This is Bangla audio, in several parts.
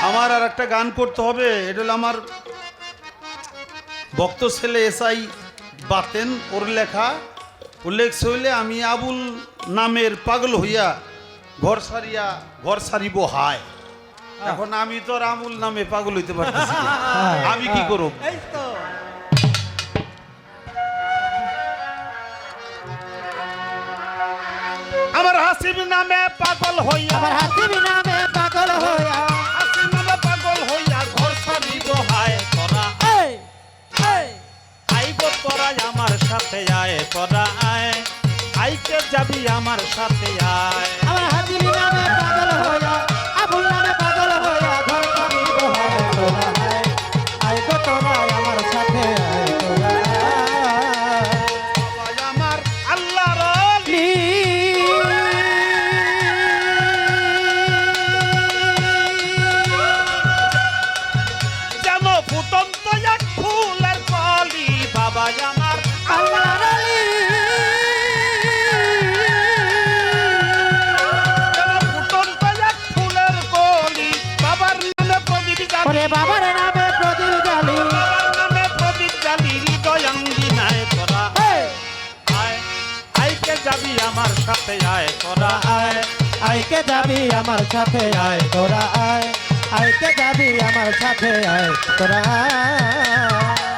আমার আর একটা গান করতে হবে। এটা হলো আমার ভক্ত ছেলে এসআই বাতেন, ওর লেখা। উল্লেখ হইলে আমি আবুল নামের পাগল হইয়া ঘর সারিব হায়। এখন আমি তো আর আবুল নামে পাগল হইতে পারতেছি না। আমি কি করব? আমার হাসিব নামে পাগল হইয়া, আমার হাসিব নামে পাগল হইয়া, হাসিব নামে পাগল হইয়া ঘর সারিব হায়। তোরা এই এই আইব, তোরা আমার সাথে আয়, তোরা আয়, আইকে যাবি আমার সাথে আয়। আমার হাসিব নামে পাগল হইয়া, আবুল নামে পাগল হইয়া, ঘর সারিব হায় তোরা হায়, আয় গো তোরা আমার সাথে আয় তোরা আয়। বাবা আমার আল্লাহর লি যেন ফুটন্ত এক ফুলের কলি। বাবা আমার আল্লাহর আলী যেন ফুটন্ত এক ফুলের কলি। বাবার নামে প্রদীপ জ্বালি, ওরে বাবার নামে প্রদীপ জ্বালি, বাবার নামে প্রদীপ জ্বালি, হৃদয়াঙ্গিনায় তোরা এই আয়, আইকে যাবি আমার সাথে আয়, তোরা আয়। আইকে যাবি আমার সাথে আয় তোরা আয়, আইকে যাবি আমার সাথে আয় তোরা আয়।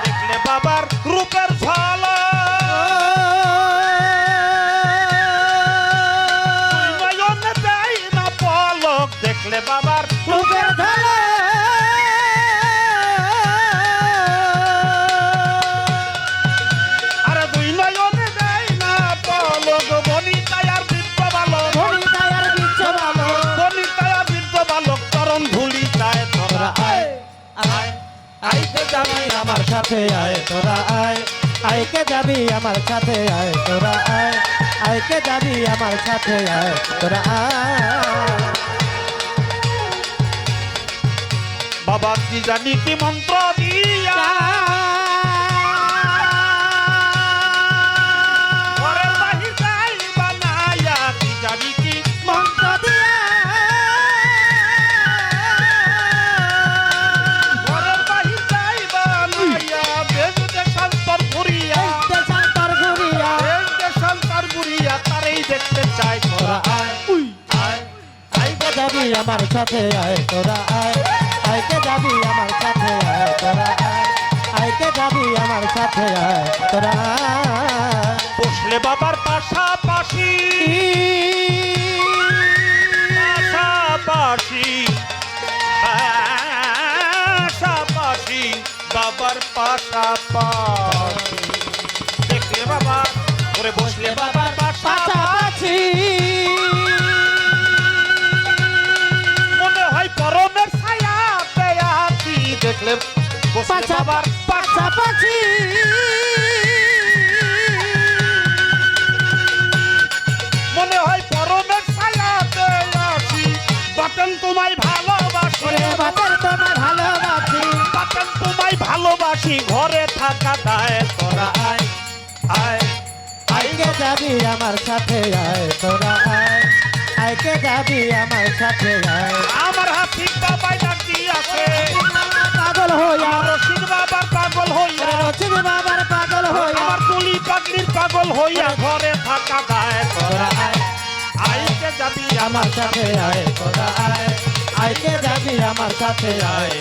দেখলে বাবার রূপের ঝলক, নয়নে দেয় না পলক। দেখলে বাবার রূপের ঝলক, আরে দুই নয়নে দেয় না পলক। বনিতায়ার বৃদ্ধ বালক, ধনী তায়ার বিচ্ছ ভালো বনিতায়ার বৃদ্ধ বালক, তরণ ধুলি যায়। তোরা তোরা আয়, আয় আয়, আইকে যাবি আমার সাথে আয় তোরা আয়, আইকে যাবি আমার সাথে আয় তোরা আয়, আইকে যাবি আমার সাথে আয় তোরা আয়। বাবা কি জানি কি মন্ত্র দিয়া ঘরের বাহির যাই বানায়া। কি জানি কি মন্ত্র দিয়া ঘরের বাহির যাই বানাইয়া। বেদ দেশান্তর ঘুরিয়া, দেশান্তর ঘুরিয়া বেদ দেশান্তর ঘুরিয়া, তারেই দেখতে চাই। তোরা আয়, আয়, আইকে যাবি আমার সাথে আয় তোরা আয়, আইকে যাবি আমার সাথে আয় তোরা আয়, আইকে যাবি আমার সাথে আয় তোরা আয়। বসলে বাবার পাশাপাশি, পাশাপাশি, পাশাপাশি, বাবার পাশাপাশি। দেখলে বাবা করে বসলে বাবার পাশাপাশি, পাশাপাশি মনে হয় পরমের ছায়া পেয়াছি। দেখলে বসলে বাবার পাশাপাশি মনে হয় পরমের ছায়া পেয়াছি। বাতেন তোমায় ভালোবাসি, ওরে বাতের তোমায় ভালোবাসি, বাতেন তোমায় ভালোবাসি, ঘরে থাকা দায়। তোরা আয়, আয়, আইকে যাবি আমার সাথে আয় তোরা আয়, আইকে যাবি আমার সাথে আয়। আমার হাসিব বাবাই ডাকি আছে, পাগল হইয়া আমার রশিদ বাবার পাগল হইয়া, রচিত বাবার পাগল হইয়া আমার তুলি পাগলির পাগল হইয়া, ঘরে থাকা দায়। তোরা আয়, আইকে যাবি আমার সাথে আয় তোরা আয়, আইকে যাবি আমার সাথে আয়।